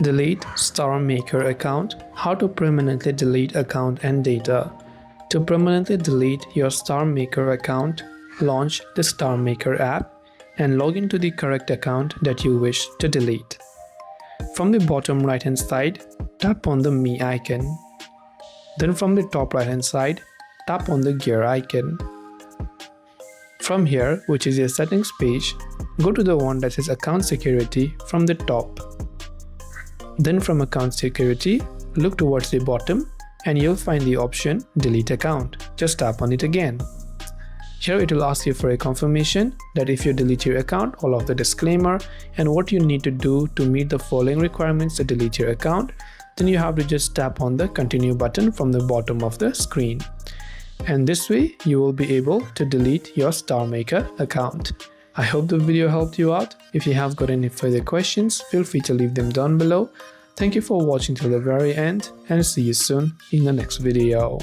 Delete StarMaker account. How to permanently delete account and data. To permanently delete your StarMaker account, launch the StarMaker app and log into the correct account that you wish to delete. From the bottom right hand side, tap on the Me icon. Then from the top right hand side, tap on the gear icon. From here, which is your settings page, go to the one that says account security from the top. Then from account security, look towards the bottom and you'll find the option delete account. Just tap on it again. Here it will ask you for a confirmation that if you delete your account, all of the disclaimer and what you need to do to meet the following requirements to delete your account, then you have to just tap on the continue button from the bottom of the screen. And this way you will be able to delete your StarMaker account. I hope the video helped you out. If you have got any further questions, feel free to leave them down below. Thank you for watching till the very end and see you soon in the next video.